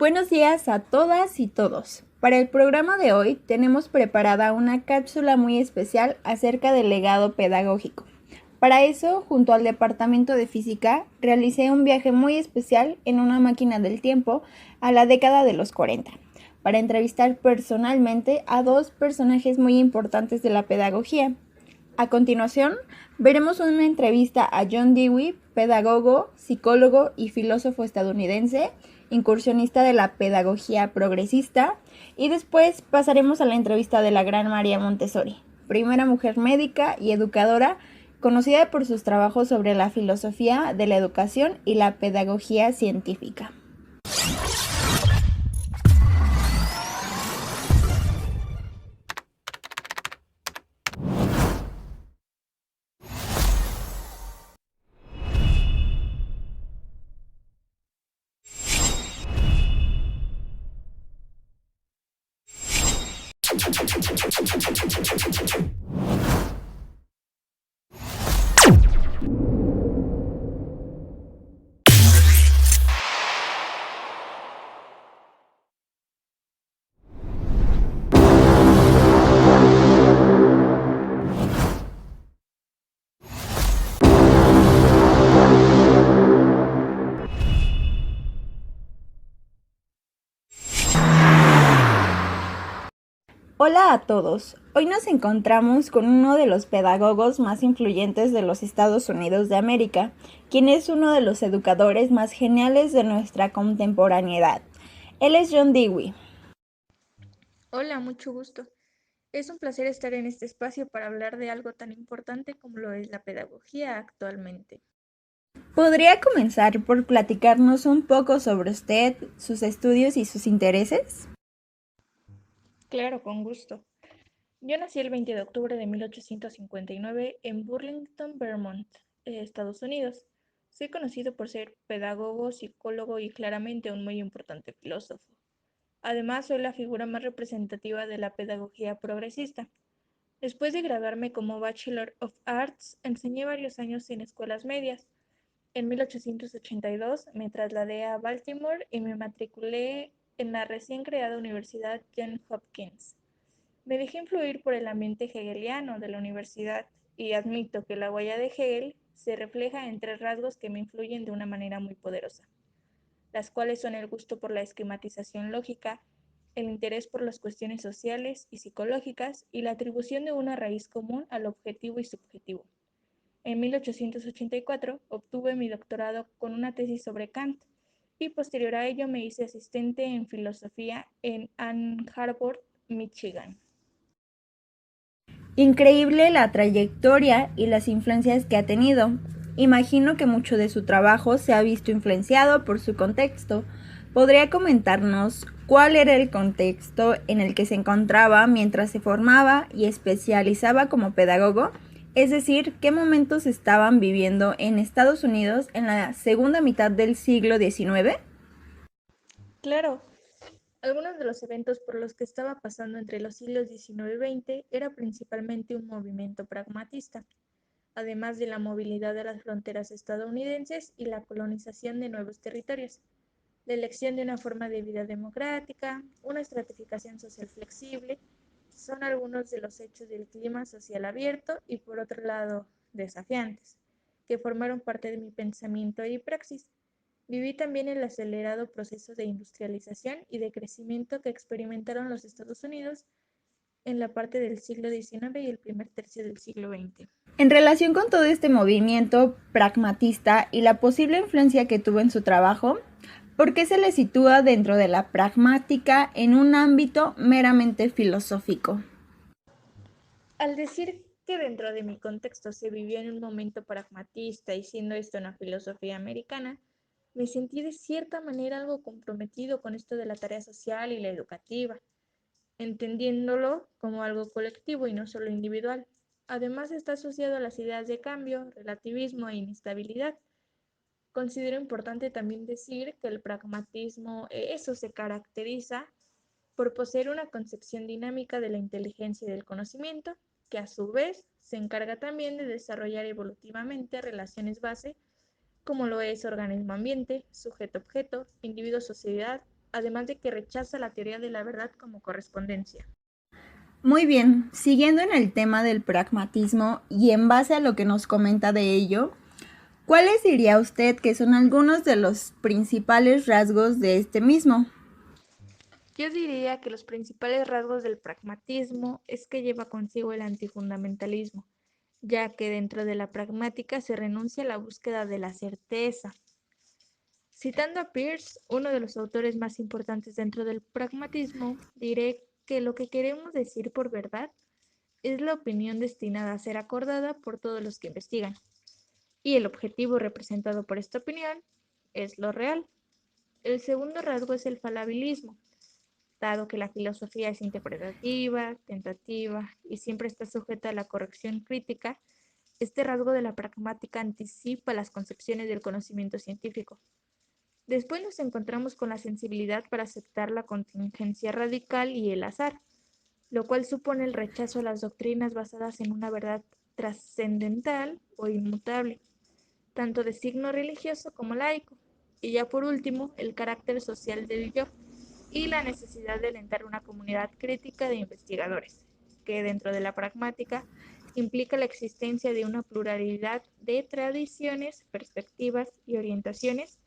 Buenos días a todas y todos. Para el programa de hoy tenemos preparada una cápsula muy especial acerca del legado pedagógico. Para eso, junto al Departamento de Física, realicé un viaje muy especial en una máquina del tiempo a la década de los 40, para entrevistar personalmente a dos personajes muy importantes de la pedagogía. A continuación, veremos una entrevista a John Dewey, pedagogo, psicólogo y filósofo estadounidense, incursionista de la pedagogía progresista, y después pasaremos a la entrevista de la gran María Montessori, primera mujer médica y educadora, conocida por sus trabajos sobre la filosofía de la educación y la pedagogía científica. Hola a todos, hoy nos encontramos con uno de los pedagogos más influyentes de los Estados Unidos de América, quien es uno de los educadores más geniales de nuestra contemporaneidad. Él es John Dewey. Hola, mucho gusto. Es un placer estar en este espacio para hablar de algo tan importante como lo es la pedagogía actualmente. ¿Podría comenzar por platicarnos un poco sobre usted, sus estudios y sus intereses? Claro, con gusto. Yo nací el 20 de octubre de 1859 en Burlington, Vermont, Estados Unidos. Soy conocido por ser pedagogo, psicólogo y claramente un muy importante filósofo. Además, soy la figura más representativa de la pedagogía progresista. Después de graduarme como Bachelor of Arts, enseñé varios años en escuelas medias. En 1882 me trasladé a Baltimore y me matriculé en la recién creada Universidad Johns Hopkins. Me dejé influir por el ambiente hegeliano de la universidad y admito que la huella de Hegel se refleja en tres rasgos que me influyen de una manera muy poderosa, las cuales son el gusto por la esquematización lógica, el interés por las cuestiones sociales y psicológicas y la atribución de una raíz común al objetivo y subjetivo. En 1884 obtuve mi doctorado con una tesis sobre Kant y posterior a ello me hice asistente en filosofía en Ann Arbor, Michigan. Increíble la trayectoria y las influencias que ha tenido. Imagino que mucho de su trabajo se ha visto influenciado por su contexto. ¿Podría comentarnos cuál era el contexto en el que se encontraba mientras se formaba y especializaba como pedagogo? Es decir, ¿qué momentos estaban viviendo en Estados Unidos en la segunda mitad del siglo XIX? Claro, algunos de los eventos por los que estaba pasando entre los siglos XIX y XX era principalmente un movimiento pragmatista, además de la movilidad de las fronteras estadounidenses y la colonización de nuevos territorios, la elección de una forma de vida democrática, una estratificación social flexible, son algunos de los hechos del clima social abierto y por otro lado desafiantes, que formaron parte de mi pensamiento y praxis. Viví también el acelerado proceso de industrialización y de crecimiento que experimentaron los Estados Unidos en la parte del siglo XIX y el primer tercio del siglo XX. En relación con todo este movimiento pragmatista y la posible influencia que tuvo en su trabajo, ¿por qué se le sitúa dentro de la pragmática en un ámbito meramente filosófico? Al decir que dentro de mi contexto se vivió en un momento pragmatista y siendo esto una filosofía americana, me sentí de cierta manera algo comprometido con esto de la tarea social y la educativa, entendiéndolo como algo colectivo y no solo individual. Además está asociado a las ideas de cambio, relativismo e inestabilidad. Considero importante también decir que el pragmatismo, eso se caracteriza por poseer una concepción dinámica de la inteligencia y del conocimiento, que a su vez se encarga también de desarrollar evolutivamente relaciones base, como lo es organismo-ambiente, sujeto-objeto, individuo-sociedad, además de que rechaza la teoría de la verdad como correspondencia. Muy bien, siguiendo en el tema del pragmatismo y en base a lo que nos comenta de ello, ¿cuáles diría usted que son algunos de los principales rasgos de este mismo? Yo diría que los principales rasgos del pragmatismo es que lleva consigo el antifundamentalismo, ya que dentro de la pragmática se renuncia a la búsqueda de la certeza. Citando a Peirce, uno de los autores más importantes dentro del pragmatismo, diré que lo que queremos decir por verdad es la opinión destinada a ser acordada por todos los que investigan, y el objetivo representado por esta opinión es lo real. El segundo rasgo es el falabilismo, dado que la filosofía es interpretativa, tentativa y siempre está sujeta a la corrección crítica. Este rasgo de la pragmática anticipa las concepciones del conocimiento científico. Después nos encontramos con la sensibilidad para aceptar la contingencia radical y el azar, lo cual supone el rechazo a las doctrinas basadas en una verdad trascendental o inmutable, tanto de signo religioso como laico. Y ya por último, el carácter social del yo y la necesidad de alentar una comunidad crítica de investigadores, que dentro de la pragmática implica la existencia de una pluralidad de tradiciones, perspectivas y orientaciones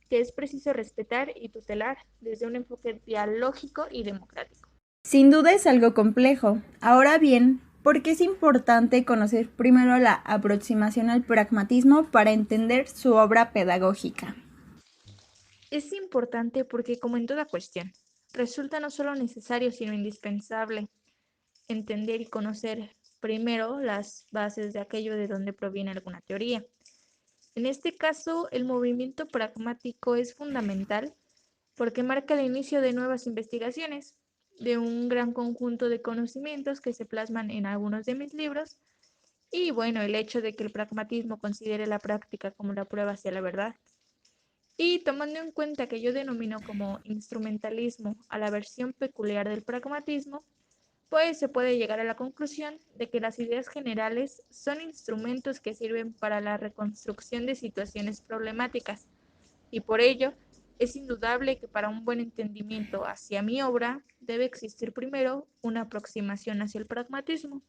que es preciso respetar y tutelar desde un enfoque dialógico y democrático. Sin duda es algo complejo. Ahora bien, ¿por qué es importante conocer primero la aproximación al pragmatismo para entender su obra pedagógica? Es importante porque, como en toda cuestión, resulta no solo necesario, sino indispensable entender y conocer primero las bases de aquello de donde proviene alguna teoría. En este caso, el movimiento pragmático es fundamental porque marca el inicio de nuevas investigaciones, de un gran conjunto de conocimientos que se plasman en algunos de mis libros, y bueno, el hecho de que el pragmatismo considere la práctica como la prueba hacia la verdad. Y tomando en cuenta que yo denomino como instrumentalismo a la versión peculiar del pragmatismo, pues se puede llegar a la conclusión de que las ideas generales son instrumentos que sirven para la reconstrucción de situaciones problemáticas, y por ello es indudable que para un buen entendimiento hacia mi obra debe existir primero una aproximación hacia el pragmatismo.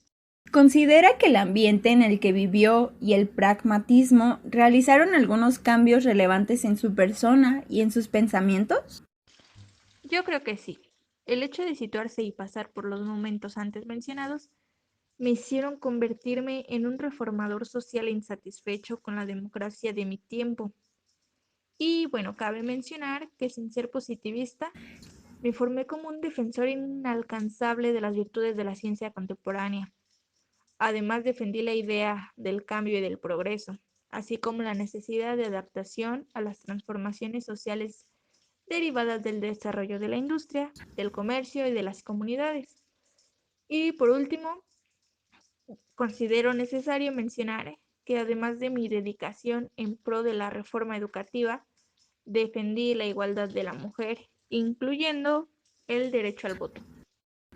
¿Considera que el ambiente en el que vivió y el pragmatismo realizaron algunos cambios relevantes en su persona y en sus pensamientos? Yo creo que sí. El hecho de situarse y pasar por los momentos antes mencionados me hicieron convertirme en un reformador social insatisfecho con la democracia de mi tiempo. Y bueno, cabe mencionar que sin ser positivista, me formé como un defensor inalcanzable de las virtudes de la ciencia contemporánea. Además, defendí la idea del cambio y del progreso, así como la necesidad de adaptación a las transformaciones sociales derivadas del desarrollo de la industria, del comercio y de las comunidades. Y por último, considero necesario mencionar que además de mi dedicación en pro de la reforma educativa, defendí la igualdad de la mujer, incluyendo el derecho al voto.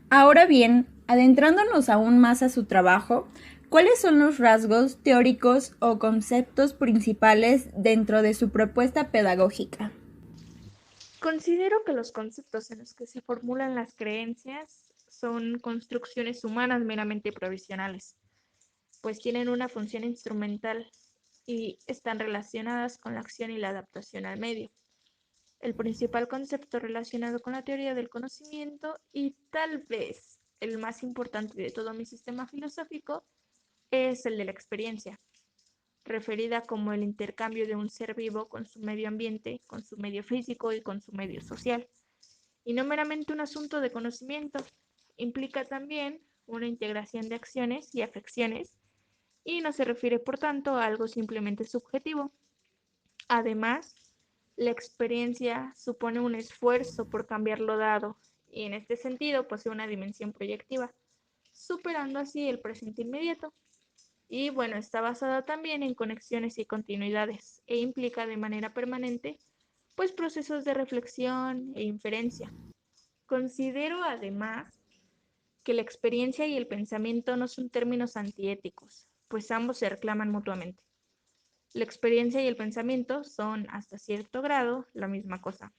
Ahora bien, adentrándonos aún más a su trabajo, ¿cuáles son los rasgos teóricos o conceptos principales dentro de su propuesta pedagógica? Considero que los conceptos en los que se formulan las creencias son construcciones humanas meramente provisionales, pues tienen una función instrumental y están relacionadas con la acción y la adaptación al medio. El principal concepto relacionado con la teoría del conocimiento y tal vez el más importante de todo mi sistema filosófico es el de la experiencia, referida como el intercambio de un ser vivo con su medio ambiente, con su medio físico y con su medio social. Y no meramente un asunto de conocimiento, implica también una integración de acciones y afecciones y no se refiere por tanto a algo simplemente subjetivo. Además, la experiencia supone un esfuerzo por cambiar lo dado y en este sentido posee una dimensión proyectiva, superando así el presente inmediato. Y bueno, está basada también en conexiones y continuidades e implica de manera permanente pues procesos de reflexión e inferencia. Considero además que la experiencia y el pensamiento no son términos antiéticos, pues ambos se reclaman mutuamente. La experiencia y el pensamiento son hasta cierto grado la misma cosa.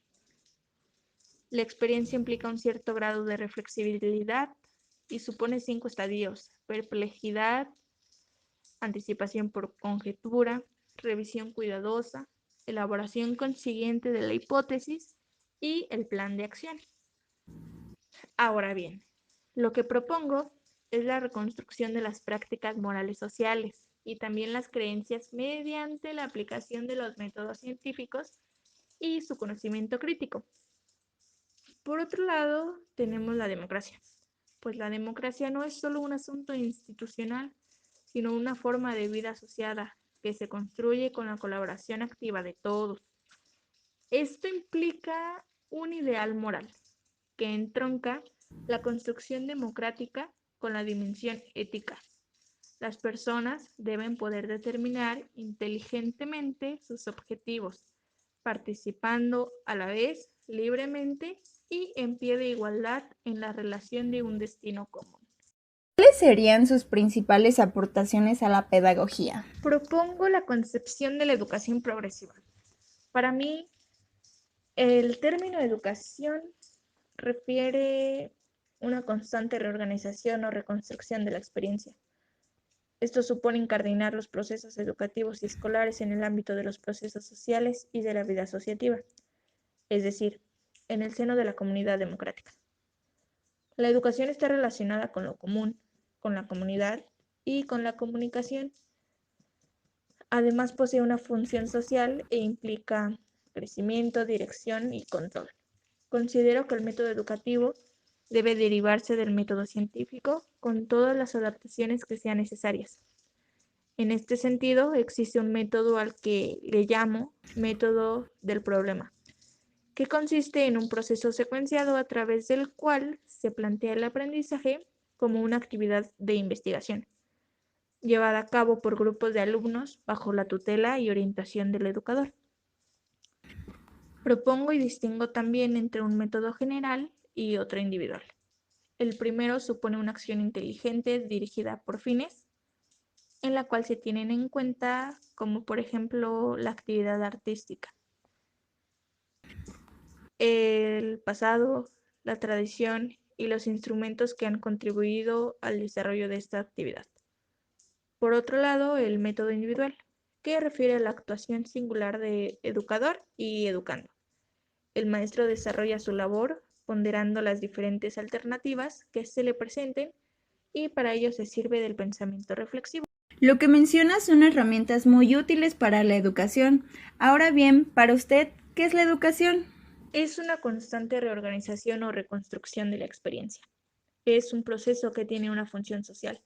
La experiencia implica un cierto grado de reflexibilidad y supone 5 estadios: perplejidad, anticipación por conjetura, revisión cuidadosa, elaboración consiguiente de la hipótesis y el plan de acción. Ahora bien, lo que propongo es la reconstrucción de las prácticas morales sociales y también las creencias mediante la aplicación de los métodos científicos y su conocimiento crítico. Por otro lado, tenemos la democracia. Pues la democracia no es solo un asunto institucional, sino una forma de vida asociada que se construye con la colaboración activa de todos. Esto implica un ideal moral que entronca la construcción democrática con la dimensión ética. Las personas deben poder determinar inteligentemente sus objetivos, participando a la vez libremente y en pie de igualdad en la relación de un destino común. ¿Cuáles serían sus principales aportaciones a la pedagogía? Propongo la concepción de la educación progresiva. Para mí, el término educación refiere una constante reorganización o reconstrucción de la experiencia. Esto supone incardinar los procesos educativos y escolares en el ámbito de los procesos sociales y de la vida asociativa, es decir, en el seno de la comunidad democrática. La educación está relacionada con lo común, con la comunidad y con la comunicación. Además, posee una función social e implica crecimiento, dirección y control. Considero que el método educativo debe derivarse del método científico con todas las adaptaciones que sean necesarias. En este sentido, existe un método al que le llamo método del problema, que consiste en un proceso secuenciado a través del cual se plantea el aprendizaje como una actividad de investigación, llevada a cabo por grupos de alumnos bajo la tutela y orientación del educador. Propongo y distingo también entre un método general y otro individual. El primero supone una acción inteligente dirigida por fines, en la cual se tienen en cuenta como por ejemplo la actividad artística, el pasado, la tradición y los instrumentos que han contribuido al desarrollo de esta actividad. Por otro lado, el método individual, que refiere a la actuación singular de educador y educando. El maestro desarrolla su labor ponderando las diferentes alternativas que se le presenten y para ello se sirve del pensamiento reflexivo. Lo que menciona son herramientas muy útiles para la educación. Ahora bien, para usted, ¿qué es la educación? Es una constante reorganización o reconstrucción de la experiencia. Es un proceso que tiene una función social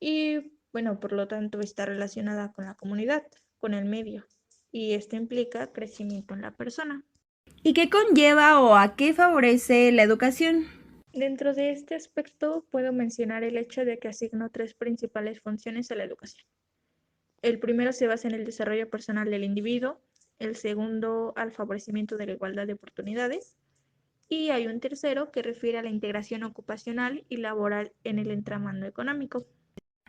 y, bueno, por lo tanto está relacionada con la comunidad, con el medio, y esto implica crecimiento en la persona. ¿Y qué conlleva o a qué favorece la educación? Dentro de este aspecto puedo mencionar el hecho de que asigno 3 principales funciones a la educación. El primero se basa en el desarrollo personal del individuo, el segundo al favorecimiento de la igualdad de oportunidades y hay un tercero que refiere a la integración ocupacional y laboral en el entramado económico.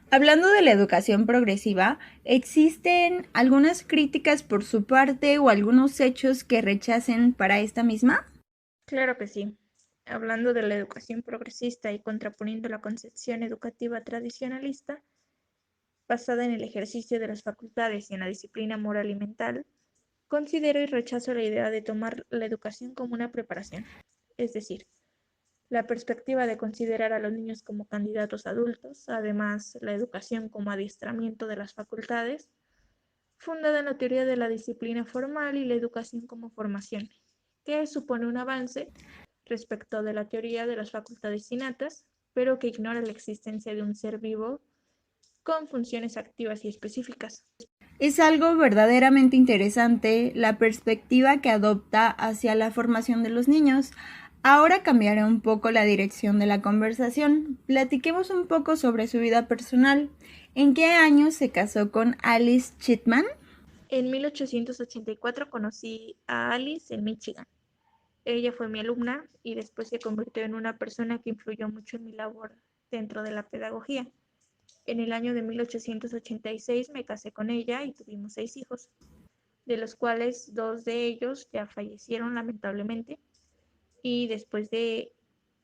Hablando de la educación progresiva, ¿existen algunas críticas por su parte o algunos hechos que rechacen para esta misma? Claro que sí. Hablando de la educación progresista y contraponiendo la concepción educativa tradicionalista, basada en el ejercicio de las facultades y en la disciplina moral y mental, considero y rechazo la idea de tomar la educación como una preparación, es decir, la perspectiva de considerar a los niños como candidatos adultos, además la educación como adiestramiento de las facultades, fundada en la teoría de la disciplina formal y la educación como formación, que supone un avance respecto de la teoría de las facultades innatas, pero que ignora la existencia de un ser vivo con funciones activas y específicas. Es algo verdaderamente interesante la perspectiva que adopta hacia la formación de los niños. Ahora cambiaré un poco la dirección de la conversación. Platiquemos un poco sobre su vida personal. ¿En qué año se casó con Alice Chitman? En 1884 conocí a Alice en Michigan. Ella fue mi alumna y después se convirtió en una persona que influyó mucho en mi labor dentro de la pedagogía. En el año de 1886 me casé con ella y tuvimos 6 hijos, de los cuales 2 de ellos ya fallecieron lamentablemente y después de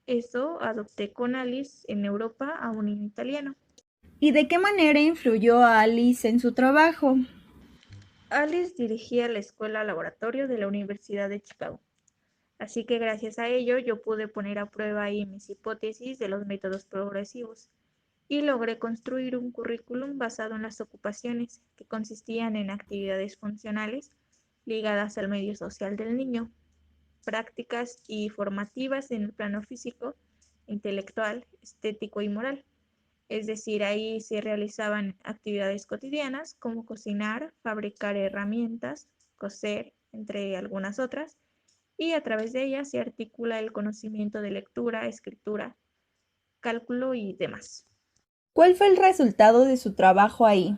eso adopté con Alice en Europa a un niño italiano. ¿Y de qué manera influyó a Alice en su trabajo? Alice dirigía la escuela laboratorio de la Universidad de Chicago, así que gracias a ello yo pude poner a prueba ahí mis hipótesis de los métodos progresivos y logré construir un currículum basado en las ocupaciones que consistían en actividades funcionales ligadas al medio social del niño, prácticas y formativas en el plano físico, intelectual, estético y moral. Es decir, ahí se realizaban actividades cotidianas como cocinar, fabricar herramientas, coser, entre algunas otras, y a través de ellas se articula el conocimiento de lectura, escritura, cálculo y demás. ¿Cuál fue el resultado de su trabajo ahí?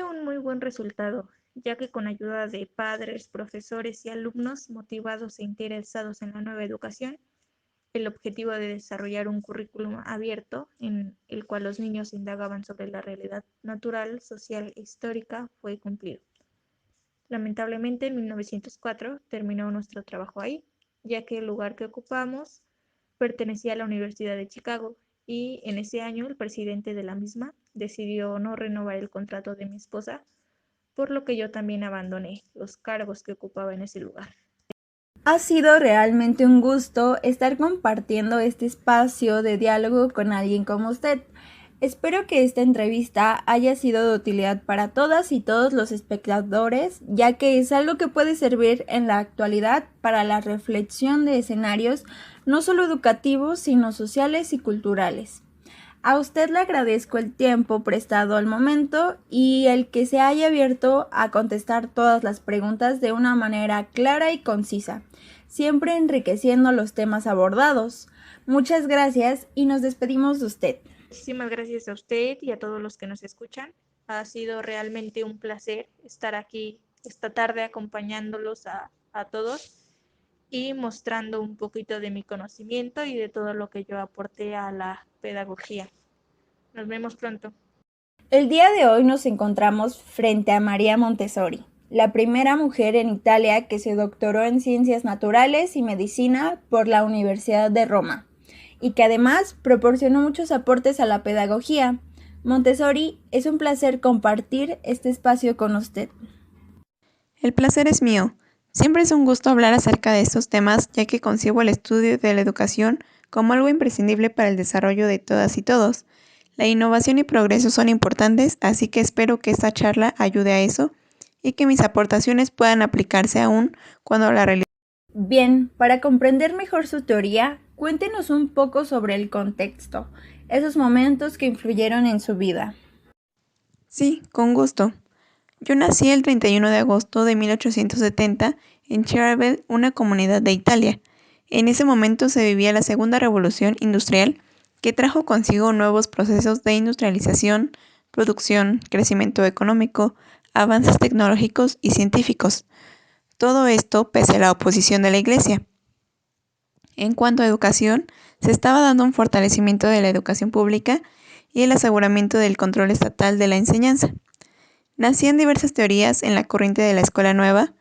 Un muy buen resultado, ya que con ayuda de padres, profesores y alumnos motivados e interesados en la nueva educación, el objetivo de desarrollar un currículum abierto en el cual los niños indagaban sobre la realidad natural, social e histórica fue cumplido. Lamentablemente, en 1904 terminó nuestro trabajo ahí, ya que el lugar que ocupamos pertenecía a la Universidad de Chicago y en ese año el presidente de la misma decidió no renovar el contrato de mi esposa, por lo que yo también abandoné los cargos que ocupaba en ese lugar. Ha sido realmente un gusto estar compartiendo este espacio de diálogo con alguien como usted. Espero que esta entrevista haya sido de utilidad para todas y todos los espectadores, ya que es algo que puede servir en la actualidad para la reflexión de escenarios no solo educativos, sino sociales y culturales. A usted le agradezco el tiempo prestado al momento y el que se haya abierto a contestar todas las preguntas de una manera clara y concisa, siempre enriqueciendo los temas abordados. Muchas gracias y nos despedimos de usted. Muchísimas gracias a usted y a todos los que nos escuchan. Ha sido realmente un placer estar aquí esta tarde acompañándolos a todos y mostrando un poquito de mi conocimiento y de todo lo que yo aporté a la pedagogía. Nos vemos pronto. El día de hoy nos encontramos frente a María Montessori, la primera mujer en Italia que se doctoró en Ciencias Naturales y Medicina por la Universidad de Roma, y que además proporcionó muchos aportes a la pedagogía. Montessori, es un placer compartir este espacio con usted. El placer es mío. Siempre es un gusto hablar acerca de estos temas, ya que concibo el estudio de la educación como algo imprescindible para el desarrollo de todas y todos. La innovación y progreso son importantes, así que espero que esta charla ayude a eso y que mis aportaciones puedan aplicarse aún cuando la realidad. Bien, para comprender mejor su teoría, cuéntenos un poco sobre el contexto, esos momentos que influyeron en su vida. Sí, con gusto. Yo nací el 31 de agosto de 1870 en Cherabel, una comunidad de Italia. En ese momento se vivía la segunda revolución industrial, que trajo consigo nuevos procesos de industrialización, producción, crecimiento económico, avances tecnológicos y científicos. Todo esto pese a la oposición de la Iglesia. En cuanto a educación, se estaba dando un fortalecimiento de la educación pública y el aseguramiento del control estatal de la enseñanza. Nacían diversas teorías en la corriente de la Escuela Nueva,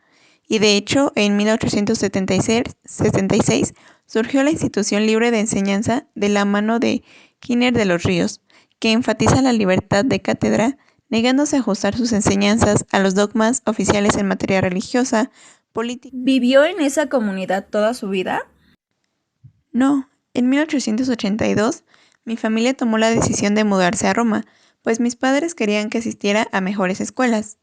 y de hecho en 1876 surgió la Institución Libre de Enseñanza de la mano de Giner de los Ríos, que enfatiza la libertad de cátedra, negándose a ajustar sus enseñanzas a los dogmas oficiales en materia religiosa, política. ¿Vivió en esa comunidad toda su vida? No, en 1882 mi familia tomó la decisión de mudarse a Roma, pues mis padres querían que asistiera a mejores escuelas.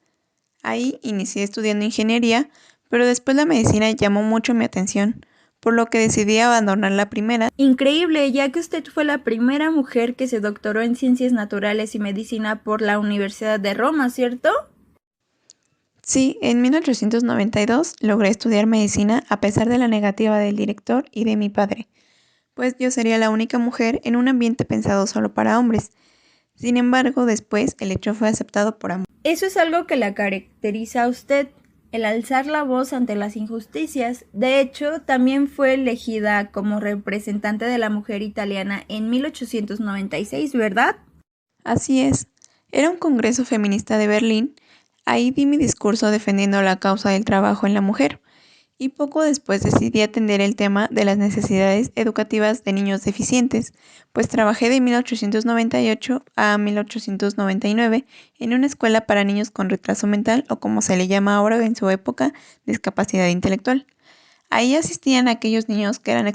Ahí inicié estudiando ingeniería, pero después la medicina llamó mucho mi atención, por lo que decidí abandonar la primera. Increíble, ya que usted fue la primera mujer que se doctoró en Ciencias Naturales y Medicina por la Universidad de Roma, ¿cierto? Sí, en 1892 logré estudiar medicina a pesar de la negativa del director y de mi padre, pues yo sería la única mujer en un ambiente pensado solo para hombres. Sin embargo, después el hecho fue aceptado por ambos. Eso es algo que la caracteriza a usted, el alzar la voz ante las injusticias. De hecho, también fue elegida como representante de la mujer italiana en 1896, ¿verdad? Así es, era un congreso feminista de Berlín. Ahí di mi discurso defendiendo la causa del trabajo en la mujer, y poco después decidí atender el tema de las necesidades educativas de niños deficientes, pues trabajé de 1898 a 1899 en una escuela para niños con retraso mental o como se le llama ahora en su época, discapacidad intelectual. Ahí asistían aquellos niños que eran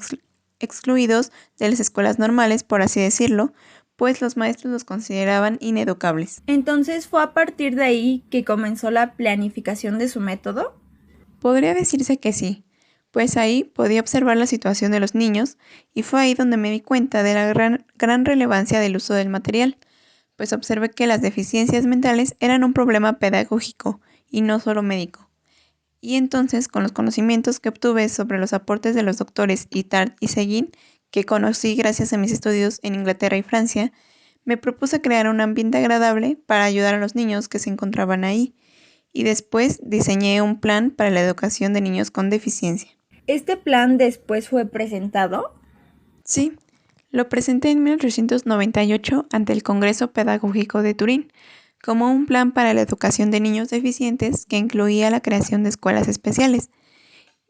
excluidos de las escuelas normales, por así decirlo, pues los maestros los consideraban ineducables. Entonces, ¿fue a partir de ahí que comenzó la planificación de su método? Podría decirse que sí, pues ahí podía observar la situación de los niños y fue ahí donde me di cuenta de la gran relevancia del uso del material, pues observé que las deficiencias mentales eran un problema pedagógico y no solo médico. Y entonces, con los conocimientos que obtuve sobre los aportes de los doctores Itard y Seguin, que conocí gracias a mis estudios en Inglaterra y Francia, me propuse crear un ambiente agradable para ayudar a los niños que se encontraban ahí, y después diseñé un plan para la educación de niños con deficiencia. ¿Este plan después fue presentado? Sí, lo presenté en 1898 ante el Congreso Pedagógico de Turín, como un plan para la educación de niños deficientes que incluía la creación de escuelas especiales.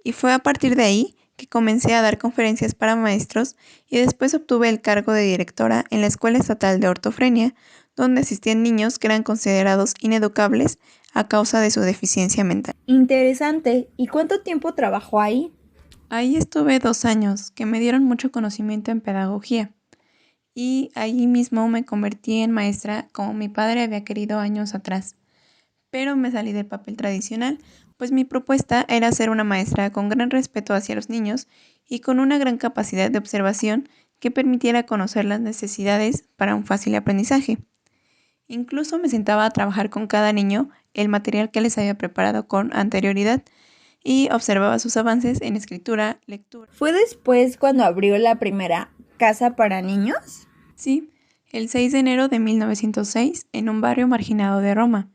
Y fue a partir de ahí que comencé a dar conferencias para maestros y después obtuve el cargo de directora en la Escuela Estatal de Ortofrenia, donde asistían niños que eran considerados ineducables a causa de su deficiencia mental. Interesante. ¿Y cuánto tiempo trabajó ahí? Ahí estuve 2 años, que me dieron mucho conocimiento en pedagogía. Y allí mismo me convertí en maestra como mi padre había querido años atrás. Pero me salí del papel tradicional, pues mi propuesta era ser una maestra con gran respeto hacia los niños y con una gran capacidad de observación que permitiera conocer las necesidades para un fácil aprendizaje. Incluso me sentaba a trabajar con cada niño el material que les había preparado con anterioridad y observaba sus avances en escritura, lectura. ¿Fue después cuando abrió la primera casa para niños? Sí, el 6 de enero de 1906 en un barrio marginado de Roma.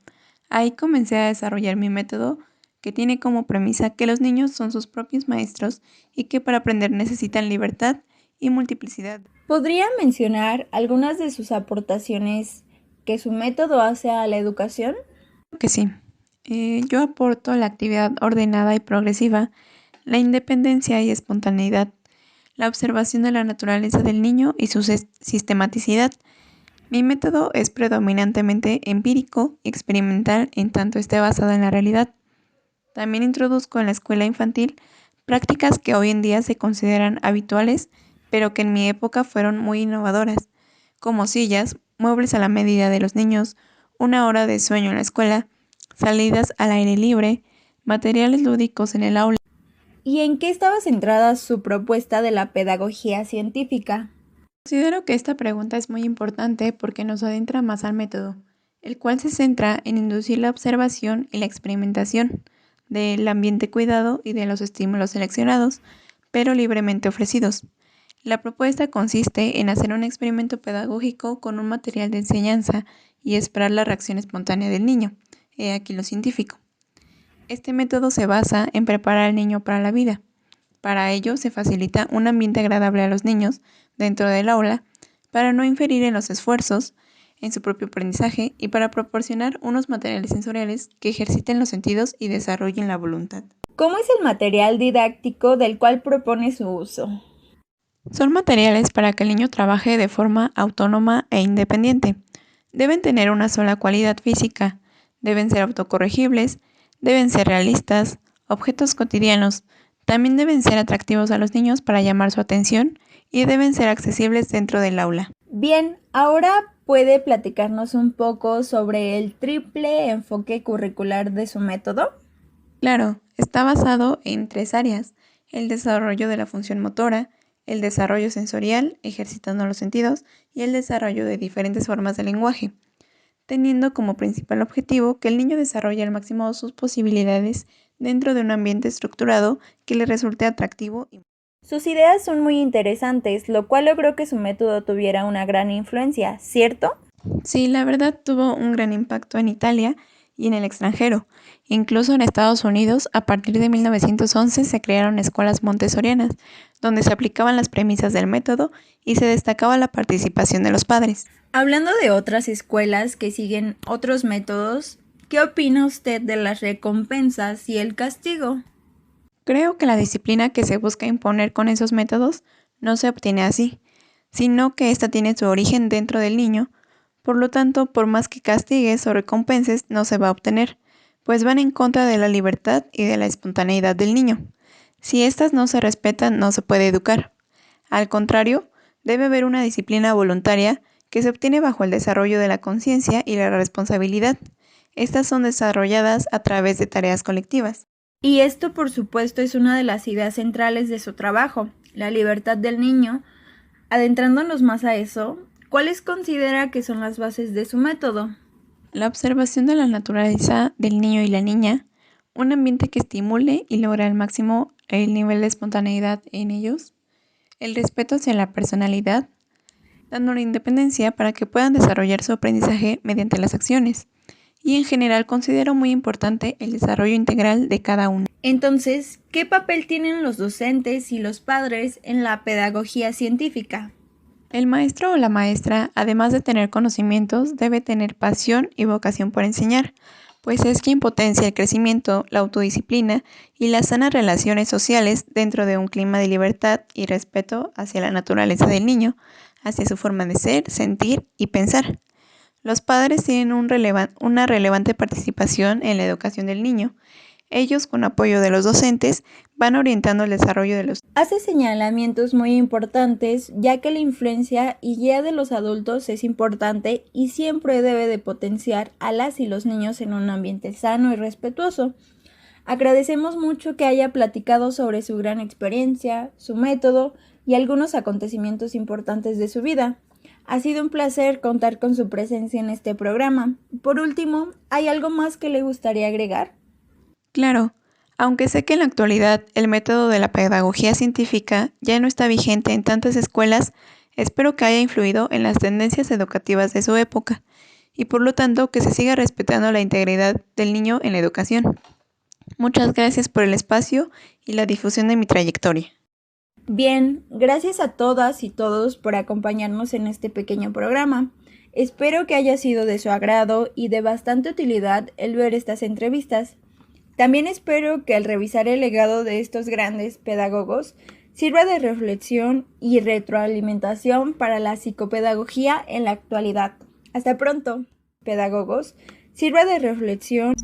Ahí comencé a desarrollar mi método que tiene como premisa que los niños son sus propios maestros y que para aprender necesitan libertad y multiplicidad. ¿Podría mencionar algunas de sus aportaciones que su método hace a la educación? Que sí, yo aporto la actividad ordenada y progresiva, la independencia y espontaneidad, la observación de la naturaleza del niño y su sistematicidad. Mi método es predominantemente empírico y experimental en tanto esté basado en la realidad. También introduzco en la escuela infantil prácticas que hoy en día se consideran habituales, pero que en mi época fueron muy innovadoras, como sillas, muebles a la medida de los niños, una hora de sueño en la escuela, salidas al aire libre, materiales lúdicos en el aula. ¿Y en qué estaba centrada su propuesta de la pedagogía científica? Considero que esta pregunta es muy importante porque nos adentra más al método, el cual se centra en inducir la observación y la experimentación del ambiente cuidado y de los estímulos seleccionados, pero libremente ofrecidos. La propuesta consiste en hacer un experimento pedagógico con un material de enseñanza y esperar la reacción espontánea del niño. He aquí lo científico. Este método se basa en preparar al niño para la vida. Para ello se facilita un ambiente agradable a los niños dentro del aula para no inferir en los esfuerzos, en su propio aprendizaje y para proporcionar unos materiales sensoriales que ejerciten los sentidos y desarrollen la voluntad. ¿Cómo es el material didáctico del cual propone su uso? Son materiales para que el niño trabaje de forma autónoma e independiente. Deben tener una sola cualidad física, deben ser autocorregibles, deben ser realistas, objetos cotidianos, también deben ser atractivos a los niños para llamar su atención y deben ser accesibles dentro del aula. Bien, ahora puede platicarnos un poco sobre el triple enfoque curricular de su método. Claro, está basado en 3 áreas: el desarrollo de la función motora, el desarrollo sensorial, ejercitando los sentidos, y el desarrollo de diferentes formas de lenguaje, teniendo como principal objetivo que el niño desarrolle al máximo sus posibilidades dentro de un ambiente estructurado que le resulte atractivo. Sus ideas son muy interesantes, lo cual logró que su método tuviera una gran influencia, ¿cierto? Sí, la verdad tuvo un gran impacto en Italia y en el extranjero. Incluso en Estados Unidos, a partir de 1911 se crearon escuelas montessorianas, donde se aplicaban las premisas del método y se destacaba la participación de los padres. Hablando de otras escuelas que siguen otros métodos, ¿qué opina usted de las recompensas y el castigo? Creo que la disciplina que se busca imponer con esos métodos no se obtiene así, sino que ésta tiene su origen dentro del niño. Por lo tanto, por más que castigues o recompenses, no se va a obtener, pues van en contra de la libertad y de la espontaneidad del niño. Si éstas no se respetan, no se puede educar. Al contrario, debe haber una disciplina voluntaria que se obtiene bajo el desarrollo de la conciencia y la responsabilidad. Estas son desarrolladas a través de tareas colectivas. Y esto, por supuesto, es una de las ideas centrales de su trabajo, la libertad del niño. Adentrándonos más a eso, ¿cuáles considera que son las bases de su método? La observación de la naturaleza del niño y la niña, un ambiente que estimule y logre al máximo el nivel de espontaneidad en ellos, el respeto hacia la personalidad, dándole independencia para que puedan desarrollar su aprendizaje mediante las acciones. Y en general considero muy importante el desarrollo integral de cada uno. Entonces, ¿qué papel tienen los docentes y los padres en la pedagogía científica? El maestro o la maestra, además de tener conocimientos, debe tener pasión y vocación por enseñar, pues es quien potencia el crecimiento, la autodisciplina y las sanas relaciones sociales dentro de un clima de libertad y respeto hacia la naturaleza del niño, hacia su forma de ser, sentir y pensar. Los padres tienen una relevante participación en la educación del niño. Ellos, con apoyo de los docentes, van orientando el desarrollo de los... Hace señalamientos muy importantes, ya que la influencia y guía de los adultos es importante y siempre debe de potenciar a las y los niños en un ambiente sano y respetuoso. Agradecemos mucho que haya platicado sobre su gran experiencia, su método y algunos acontecimientos importantes de su vida. Ha sido un placer contar con su presencia en este programa. Por último, ¿hay algo más que le gustaría agregar? Claro, aunque sé que en la actualidad el método de la pedagogía científica ya no está vigente en tantas escuelas, espero que haya influido en las tendencias educativas de su época y por lo tanto que se siga respetando la integridad del niño en la educación. Muchas gracias por el espacio y la difusión de mi trayectoria. Bien, gracias a todas y todos por acompañarnos en este pequeño programa. Espero que haya sido de su agrado y de bastante utilidad el ver estas entrevistas. También espero que al revisar el legado de estos grandes pedagogos sirva de reflexión y retroalimentación para la psicopedagogía en la actualidad. Hasta pronto, pedagogos. Sirva de reflexión